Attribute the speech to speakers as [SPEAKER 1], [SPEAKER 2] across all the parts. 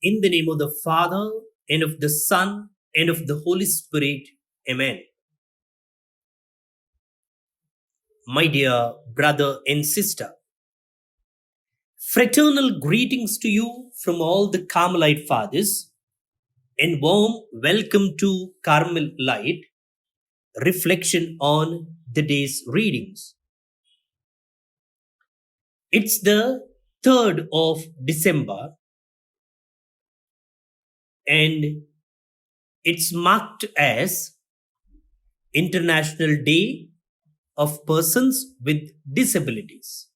[SPEAKER 1] In the name of the Father, and of the Son, and of the Holy Spirit. Amen. My dear brother and sister, fraternal greetings to you from all the Carmelite fathers, and warm welcome to Carmel Light reflection on the day's readings. It's the 3rd of December, and it's marked as International Day of Persons with Disabilities.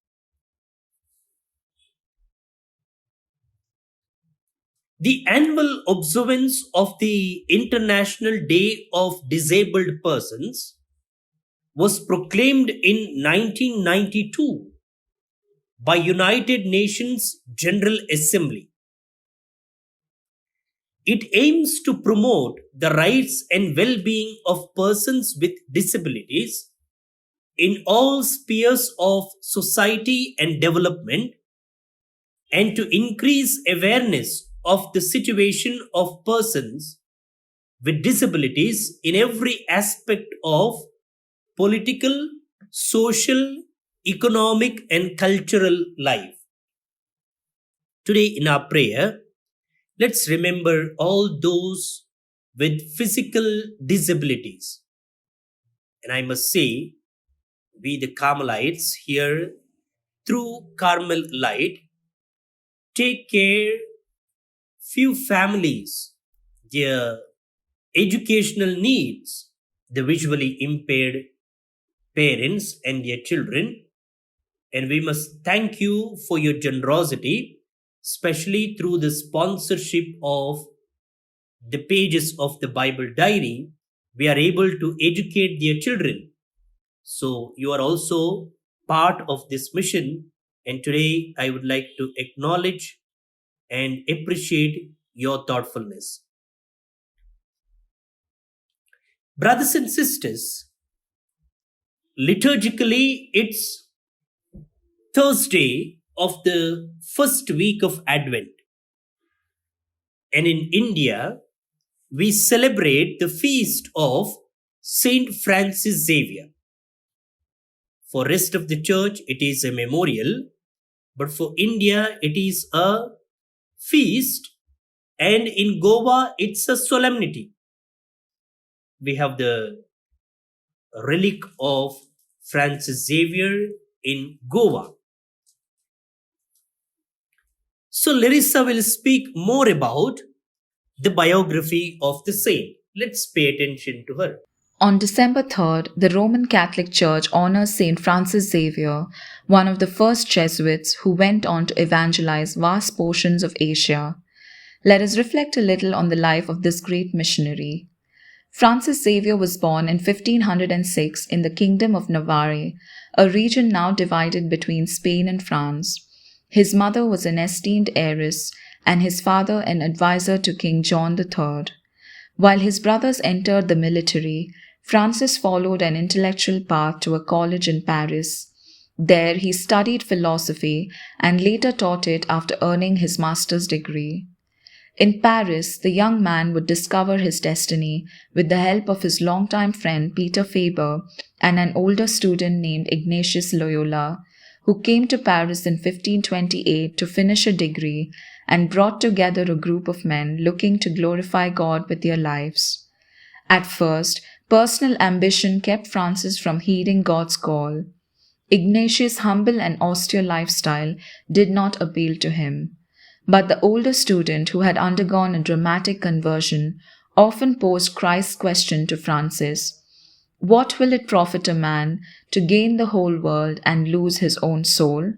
[SPEAKER 1] The annual observance of the International Day of Disabled Persons was proclaimed in 1992 by United Nations General Assembly. It aims to promote the rights and well-being of persons with disabilities in all spheres of society and development, and to increase awareness of the situation of persons with disabilities in every aspect of political, social, economic, and cultural life. Today, in our prayer, let's remember all those with physical disabilities. And I must say, we the Carmelites here through Carmel Light take care few families, their educational needs, the visually impaired parents and their children. And we must thank you for your generosity, especially through the sponsorship of the pages of the Bible diary. We are able to educate their children. So you are also part of this mission. And today I would like to acknowledge and appreciate your thoughtfulness. Brothers and sisters, liturgically it's Thursday of the first week of Advent. And in India, we celebrate the feast of Saint Francis Xavier. For rest of the church, it is a memorial, but for India, it is a feast, and in Goa, it's a solemnity. We have the relic of Francis Xavier in Goa. So Larissa will speak more about the biography of the saint. Let's pay attention to her.
[SPEAKER 2] On December 3rd, the Roman Catholic Church honors Saint Francis Xavier, one of the first Jesuits who went on to evangelize vast portions of Asia. Let us reflect a little on the life of this great missionary. Francis Xavier was born in 1506 in the Kingdom of Navarre, a region now divided between Spain and France. His mother was an esteemed heiress, and his father an advisor to King John III. While his brothers entered the military, Francis followed an intellectual path to a college in Paris. There he studied philosophy and later taught it after earning his master's degree. In Paris, the young man would discover his destiny with the help of his longtime friend Peter Faber and an older student named Ignatius Loyola, who came to Paris in 1528 to finish a degree and brought together a group of men looking to glorify God with their lives. At first, personal ambition kept Francis from heeding God's call. Ignatius' humble and austere lifestyle did not appeal to him. But the older student, who had undergone a dramatic conversion, often posed Christ's question to Francis: "What will it profit a man to gain the whole world and lose his own soul?"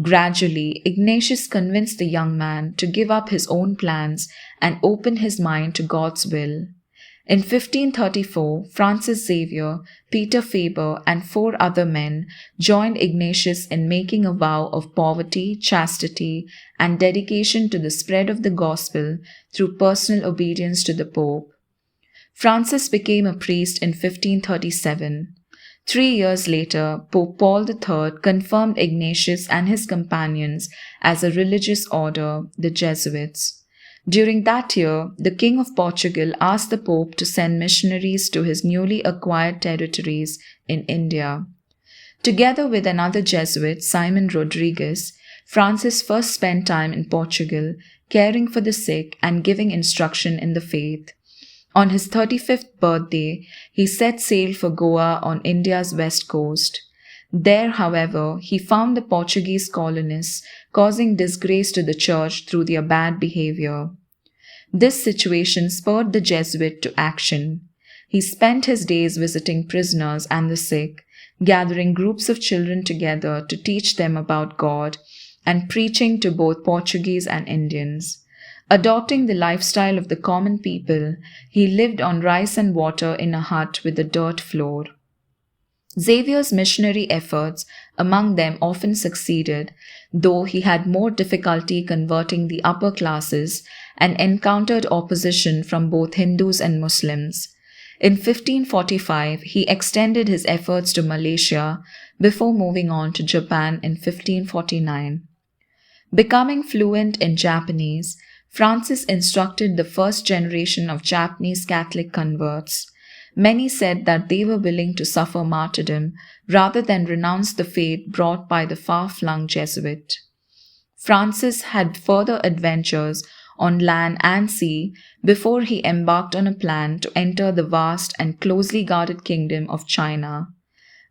[SPEAKER 2] Gradually, Ignatius convinced the young man to give up his own plans and open his mind to God's will. In 1534, Francis Xavier, Peter Faber, and 4 other men joined Ignatius in making a vow of poverty, chastity, and dedication to the spread of the gospel through personal obedience to the Pope. Francis became a priest in 1537. 3 years later, Pope Paul III confirmed Ignatius and his companions as a religious order, the Jesuits. During that year, the King of Portugal asked the Pope to send missionaries to his newly acquired territories in India. Together with another Jesuit, Simon Rodriguez, Francis first spent time in Portugal, caring for the sick and giving instruction in the faith. On his 35th birthday, he set sail for Goa on India's west coast. There, however, he found the Portuguese colonists causing disgrace to the church through their bad behavior. This situation spurred the Jesuit to action. He spent his days visiting prisoners and the sick, gathering groups of children together to teach them about God, and preaching to both Portuguese and Indians. Adopting the lifestyle of the common people, he lived on rice and water in a hut with a dirt floor. Xavier's missionary efforts among them often succeeded, though he had more difficulty converting the upper classes and encountered opposition from both Hindus and Muslims. In 1545, he extended his efforts to Malaysia before moving on to Japan in 1549. Becoming fluent in Japanese, Francis instructed the first generation of Japanese Catholic converts. Many said that they were willing to suffer martyrdom rather than renounce the faith brought by the far-flung Jesuit. Francis had further adventures on land and sea before he embarked on a plan to enter the vast and closely guarded kingdom of China.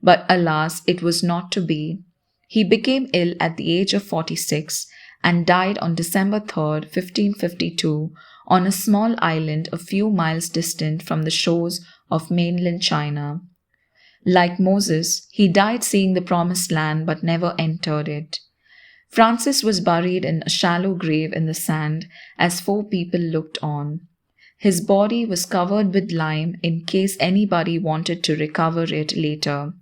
[SPEAKER 2] But alas, it was not to be. He became ill at the age of 46 and died on December 3, 1552, on a small island a few miles distant from the shores of mainland China. Like Moses, he died seeing the promised land but never entered it. Francis was buried in a shallow grave in the sand as 4 people looked on. His body was covered with lime in case anybody wanted to recover it later.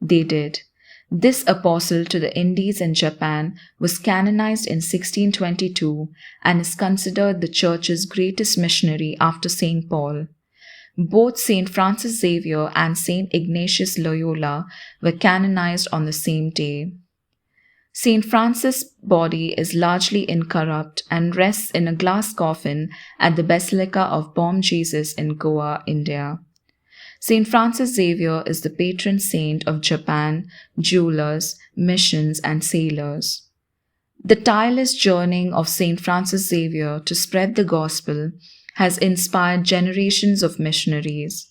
[SPEAKER 2] They did. This apostle to the Indies and Japan was canonized in 1622 and is considered the Church's greatest missionary after St. Paul. Both St. Francis Xavier and St. Ignatius Loyola were canonized on the same day. St. Francis' body is largely incorrupt and rests in a glass coffin at the Basilica of Bom Jesus in Goa, India. St. Francis Xavier is the patron saint of Japan, jewelers, missions, and sailors. The tireless journeying of St. Francis Xavier to spread the gospel has inspired generations of missionaries.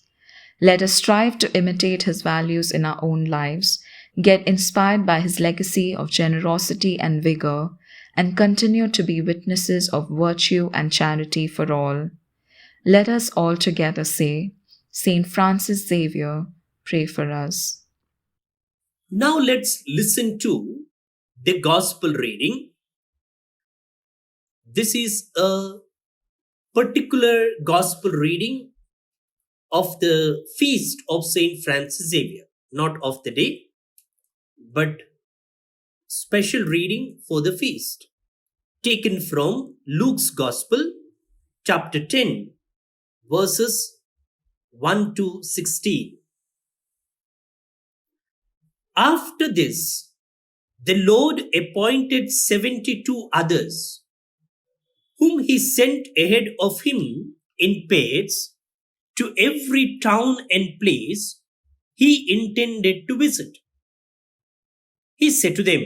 [SPEAKER 2] Let us strive to imitate his values in our own lives, get inspired by his legacy of generosity and vigor, and continue to be witnesses of virtue and charity for all. Let us all together say, St. Francis Xavier, pray for us.
[SPEAKER 1] Now let's listen to the gospel reading. This is a particular gospel reading of the feast of St. Francis Xavier, not of the day, but special reading for the feast, taken from Luke's Gospel, chapter 10, verses 1 to 16. After this, the Lord appointed 72 others, whom he sent ahead of him in pairs to every town and place he intended to visit. He said to them,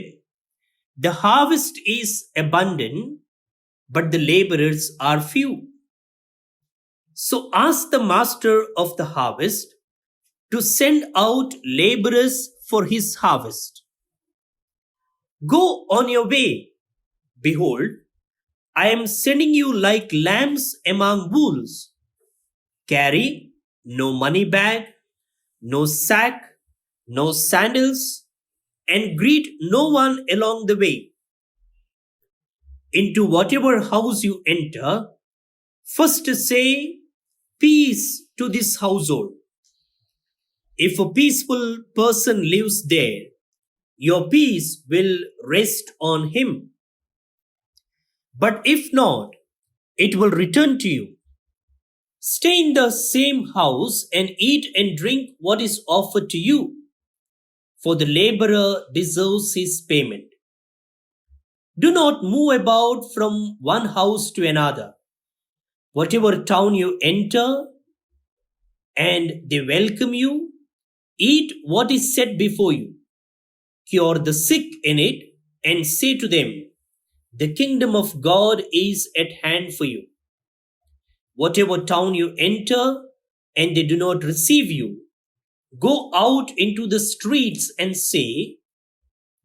[SPEAKER 1] "The harvest is abundant, but the laborers are few. So ask the master of the harvest to send out laborers for his harvest. Go on your way. Behold, I am sending you like lambs among wolves. Carry no money bag, no sack, no sandals, and greet no one along the way. Into whatever house you enter, first say, 'Peace to this household.' If a peaceful person lives there, your peace will rest on him. But if not, it will return to you. Stay in the same house and eat and drink what is offered to you, for the laborer deserves his payment. Do not move about from one house to another. Whatever town you enter and they welcome you, eat what is set before you, cure the sick in it, and say to them, the kingdom of God is at hand for you. Whatever town you enter and they do not receive you, go out into the streets and say,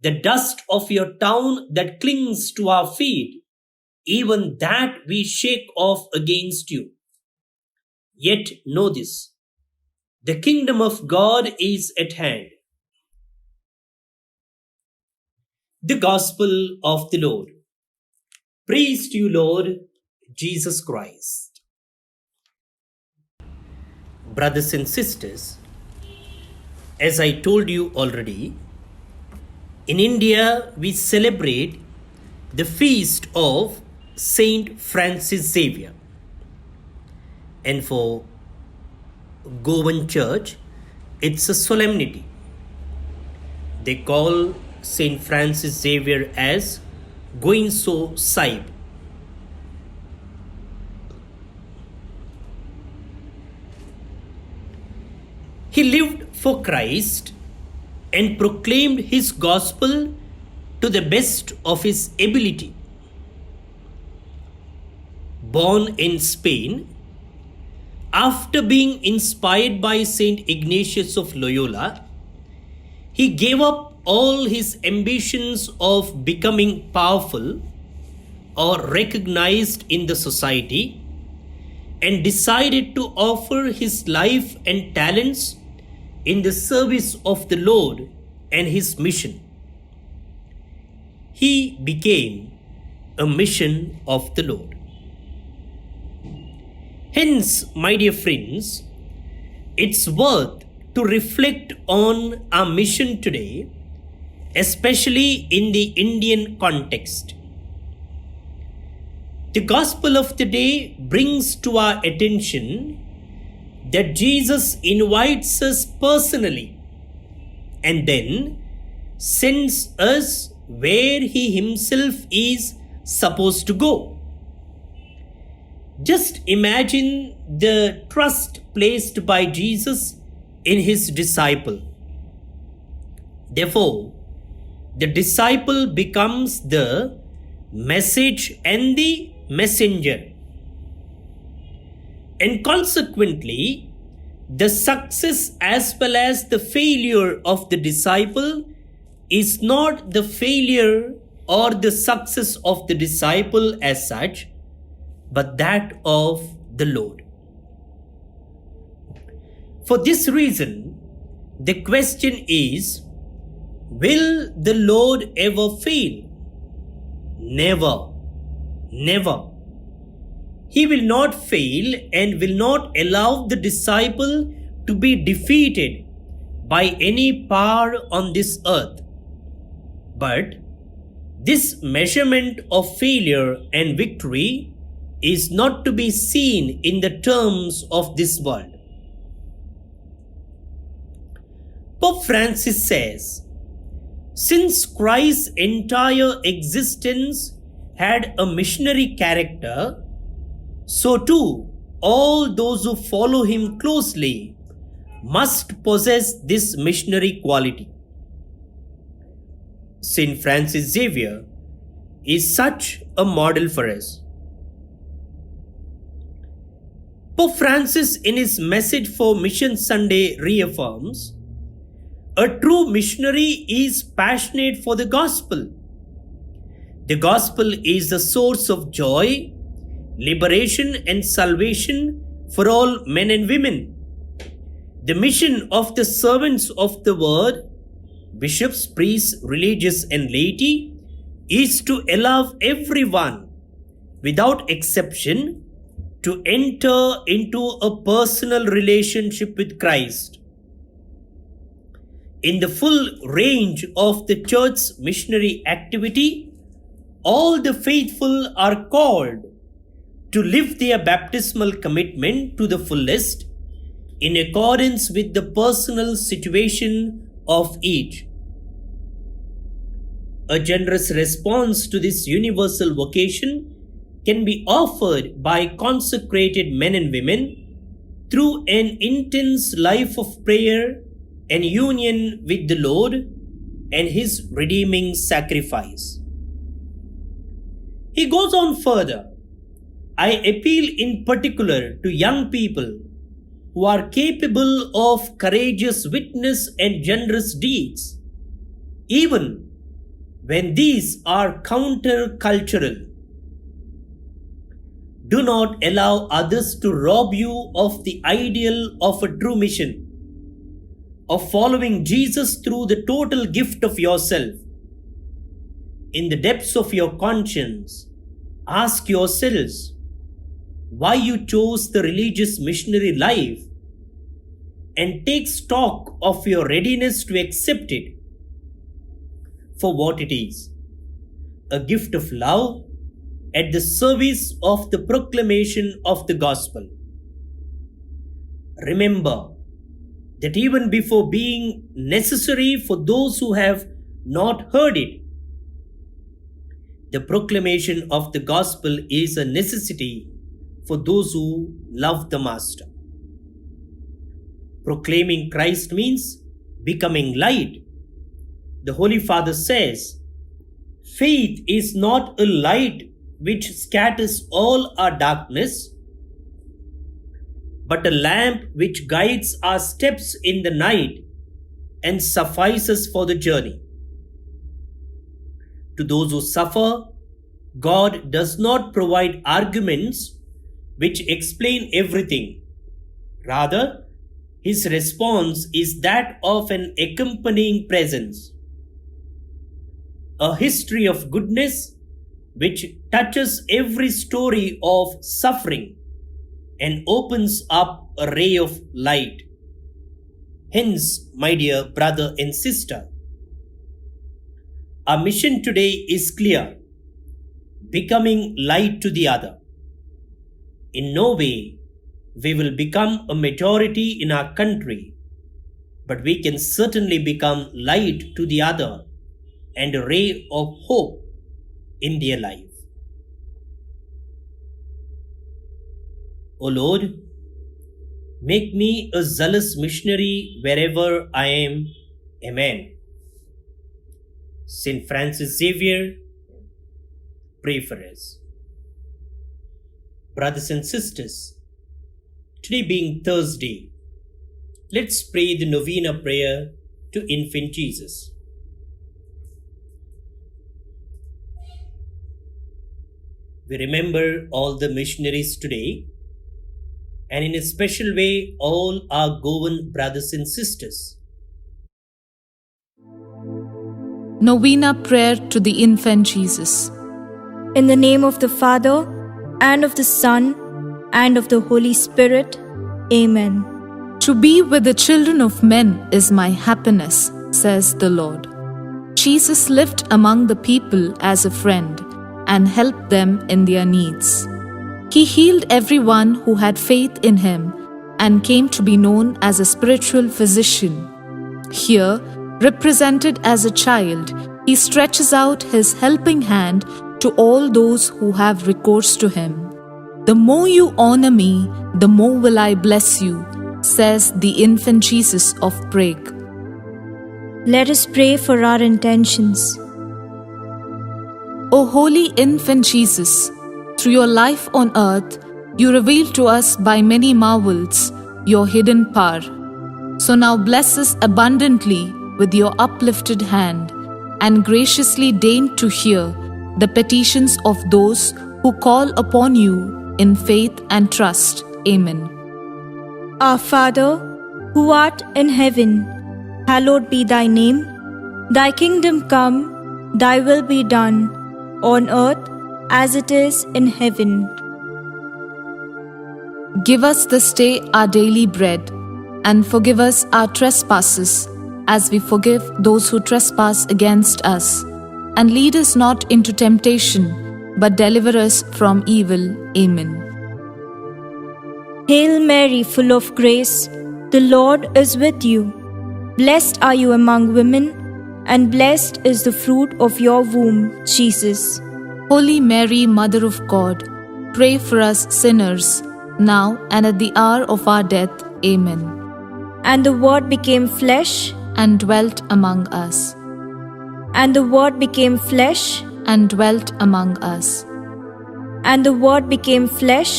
[SPEAKER 1] the dust of your town that clings to our feet, even that we shake off against you. Yet know this, the kingdom of God is at hand. The Gospel of the Lord. Praise to you, Lord Jesus Christ. Brothers and sisters, as I told you already, in India we celebrate the feast of Saint Francis Xavier. And for Goan Church, it's a solemnity. They call Saint Francis Xavier as Goinso Sahib. He lived for Christ and proclaimed his gospel to the best of his ability. Born in Spain, after being inspired by Saint Ignatius of Loyola, he gave up all his ambitions of becoming powerful or recognized in the society and decided to offer his life and talents in the service of the Lord and his mission. He became a mission of the Lord. Hence, my dear friends, it's worth to reflect on our mission today, especially in the Indian context. The Gospel of the day brings to our attention that Jesus invites us personally and then sends us where he himself is supposed to go. Just imagine the trust placed by Jesus in his disciple. Therefore, the disciple becomes the message and the messenger. And consequently, the success as well as the failure of the disciple is not the failure or the success of the disciple as such, but that of the Lord. For this reason, the question is, will the Lord ever fail? Never, never. He will not fail and will not allow the disciple to be defeated by any power on this earth. But this measurement of failure and victory is not to be seen in the terms of this world. Pope Francis says, since Christ's entire existence had a missionary character, so too all those who follow him closely must possess this missionary quality. Saint Francis Xavier is such a model for us. Pope Francis, in his message for Mission Sunday, reaffirms, a true missionary is passionate for the gospel. The gospel is the source of joy, liberation, and salvation for all men and women. The mission of the servants of the word, bishops, priests, religious, and laity, is to allow everyone, without exception, to enter into a personal relationship with Christ. In the full range of the church's missionary activity, all the faithful are called to live their baptismal commitment to the fullest in accordance with the personal situation of each. A generous response to this universal vocation can be offered by consecrated men and women through an intense life of prayer and union with the Lord and His redeeming sacrifice. He goes on further. I appeal in particular to young people who are capable of courageous witness and generous deeds, even when these are counter-cultural. Do not allow others to rob you of the ideal of a true mission, of following Jesus through the total gift of yourself. In the depths of your conscience, ask yourselves why you chose the religious missionary life and take stock of your readiness to accept it for what it is, a gift of love at the service of the proclamation of the gospel. Remember that even before being necessary for those who have not heard it, the proclamation of the gospel is a necessity for those who love the Master. Proclaiming Christ means becoming light. The Holy Father says, faith is not a light which scatters all our darkness, but a lamp which guides our steps in the night and suffices for the journey. To those who suffer, God does not provide arguments which explain everything. Rather, His response is that of an accompanying presence, a history of goodness which touches every story of suffering and opens up a ray of light. Hence, my dear brother and sister, our mission today is clear: becoming light to the other. In no way we will become a majority in our country, but we can certainly become light to the other and a ray of hope in their life. O Lord, make me a zealous missionary wherever I am. Amen. Saint Francis Xavier, pray for us. Brothers and sisters, today being Thursday, let's pray the novena prayer to Infant Jesus. We remember all the missionaries today, and in a special way, all our Goan brothers and sisters.
[SPEAKER 3] Novena Prayer to the Infant Jesus.
[SPEAKER 4] In the name of the Father, and of the Son, and of the Holy Spirit. Amen.
[SPEAKER 3] To be with the children of men is my happiness, says the Lord. Jesus lived among the people as a friend and helped them in their needs. He healed everyone who had faith in Him and came to be known as a spiritual physician. Here, represented as a child, He stretches out His helping hand to all those who have recourse to Him. The more you honor me, the more will I bless you, says the infant Jesus of Prague.
[SPEAKER 4] Let us pray for our intentions.
[SPEAKER 3] O holy infant Jesus, through your life on earth, you revealed to us by many marvels your hidden power. So now bless us abundantly with your uplifted hand, and graciously deign to hear the petitions of those who call upon you in faith and trust. Amen.
[SPEAKER 4] Our Father, who art in heaven, hallowed be thy name. Thy kingdom come, thy will be done, on earth as it is in heaven.
[SPEAKER 3] Give us this day our daily bread, and forgive us our trespasses, as we forgive those who trespass against us. And lead us not into temptation, but deliver us from evil. Amen.
[SPEAKER 4] Hail Mary, full of grace, the Lord is with you. Blessed are you among women, and blessed is the fruit of your womb, Jesus.
[SPEAKER 3] Holy Mary, Mother of God, Pray for us sinners, now and at the hour of our death. Amen.
[SPEAKER 4] And the Word became flesh,
[SPEAKER 3] And dwelt among us,
[SPEAKER 4] and the Word became flesh,
[SPEAKER 3] and dwelt among us,
[SPEAKER 4] and the Word became flesh,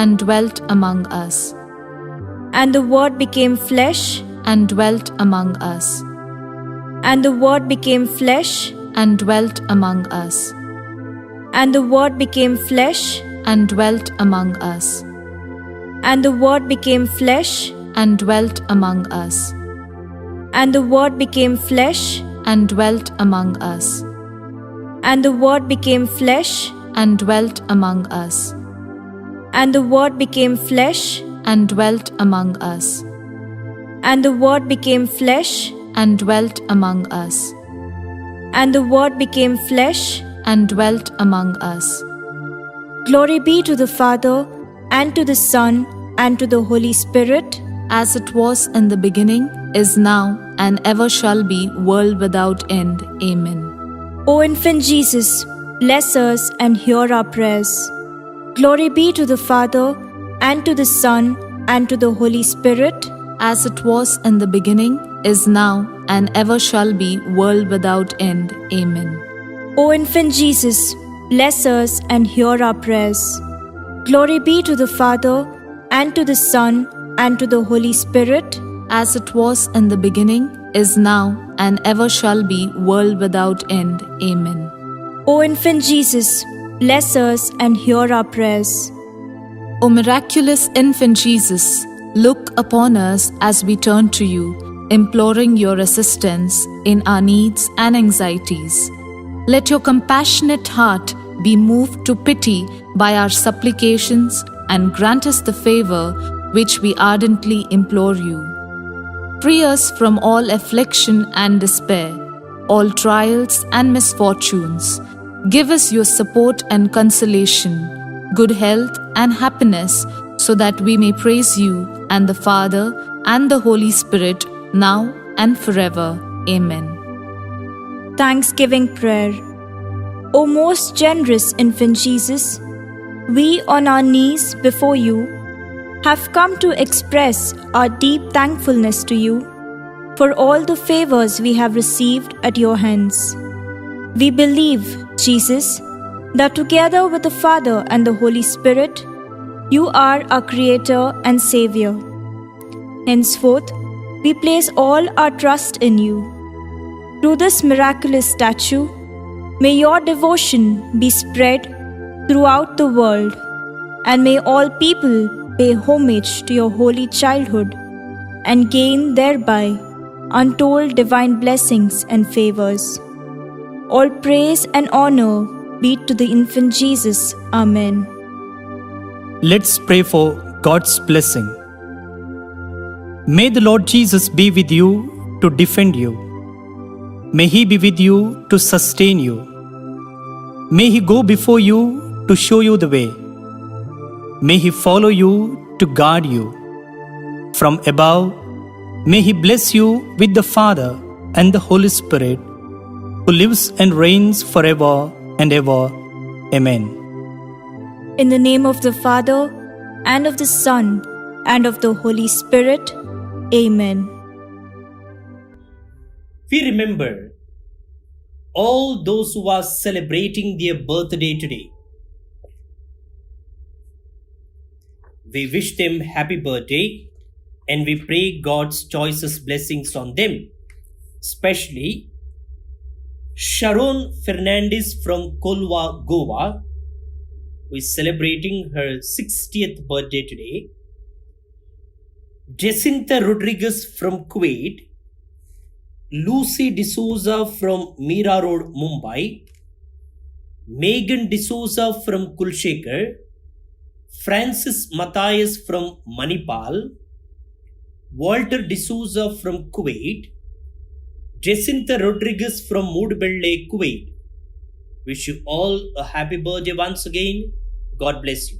[SPEAKER 3] and dwelt among us,
[SPEAKER 4] and the Word became flesh,
[SPEAKER 3] and dwelt among us,
[SPEAKER 4] and the Word became flesh,
[SPEAKER 3] and dwelt among us,
[SPEAKER 4] and the Word became flesh,
[SPEAKER 3] and dwelt among us,
[SPEAKER 4] and the Word became flesh,
[SPEAKER 3] and dwelt among us,
[SPEAKER 4] and the Word became flesh,
[SPEAKER 3] and dwelt among us,
[SPEAKER 4] and the Word became flesh,
[SPEAKER 3] and dwelt among us,
[SPEAKER 4] and the Word became flesh,
[SPEAKER 3] and dwelt among us,
[SPEAKER 4] and the Word became flesh,
[SPEAKER 3] and dwelt among us,
[SPEAKER 4] and the Word became flesh.
[SPEAKER 3] and dwelt among us.
[SPEAKER 4] Glory be to the Father, and to the Son, and to the Holy Spirit,
[SPEAKER 3] As it was in the beginning, is now, and ever shall be, world without end. Amen.
[SPEAKER 4] O infant Jesus, bless us and hear our prayers. Glory be to the Father, and to the Son, and to the Holy Spirit,
[SPEAKER 3] As it was in the beginning, is now, and ever shall be, world without end. Amen.
[SPEAKER 4] O infant Jesus, bless us and hear our prayers. Glory be to the Father, and to the Son, and to the Holy Spirit,
[SPEAKER 3] As it was in the beginning, is now, and ever shall be, world without end. Amen.
[SPEAKER 4] O infant Jesus, bless us and hear our prayers.
[SPEAKER 3] O miraculous infant Jesus, look upon us as we turn to you, imploring your assistance in our needs and anxieties. Let your compassionate heart be moved to pity by our supplications and grant us the favor which we ardently implore you. Free us from all affliction and despair, all trials and misfortunes. Give us your support and consolation, good health and happiness, so that we may praise you and the Father and the Holy Spirit now and forever. Amen.
[SPEAKER 4] Thanksgiving Prayer. O most generous infant Jesus, we on our knees before you have come to express our deep thankfulness to you for all the favors we have received at your hands. We believe, Jesus, that together with the Father and the Holy Spirit, you are our Creator and Savior. Henceforth, we place all our trust in you. Through this miraculous statue, may your devotion be spread throughout the world, and may all people pay homage to your holy childhood and gain thereby untold divine blessings and favors. All praise and honor be to the infant Jesus. Amen.
[SPEAKER 1] Let's pray for God's blessing. May the Lord Jesus be with you to defend you. May He be with you to sustain you. May He go before you to show you the way. May He follow you to guard you. From above, may He bless you with the Father and the Holy Spirit, who lives and reigns forever and ever. Amen.
[SPEAKER 4] In the name of the Father, and of the Son, and of the Holy Spirit. Amen.
[SPEAKER 1] We remember all those who are celebrating their birthday today. We wish them happy birthday and we pray God's choicest blessings on them. Especially Sharon Fernandez from Kolwa, Goa, who is celebrating her 60th birthday today. Jacinta Rodriguez from Kuwait, Lucy D'Souza from Mira Road, Mumbai, Megan D'Souza from Kulshekar, Francis Matthias from Manipal, Walter D'Souza from Kuwait, Jacinta Rodriguez from Mudbelle, Kuwait. Wish you all a happy birthday once again. God bless you.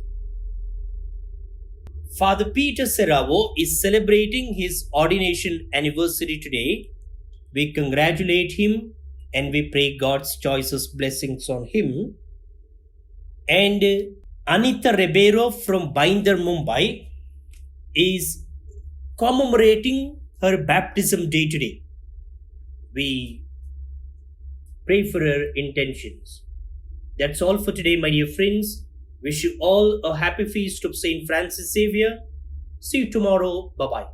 [SPEAKER 1] Father Peter Serravo is celebrating his ordination anniversary today. We congratulate him and we pray God's choicest blessings on him. And Anita Ribeiro from Binder, Mumbai is commemorating her baptism day today. We pray for her intentions. That's all for today, my dear friends. Wish you all a happy feast of Saint Francis Xavier. See you tomorrow. Bye bye.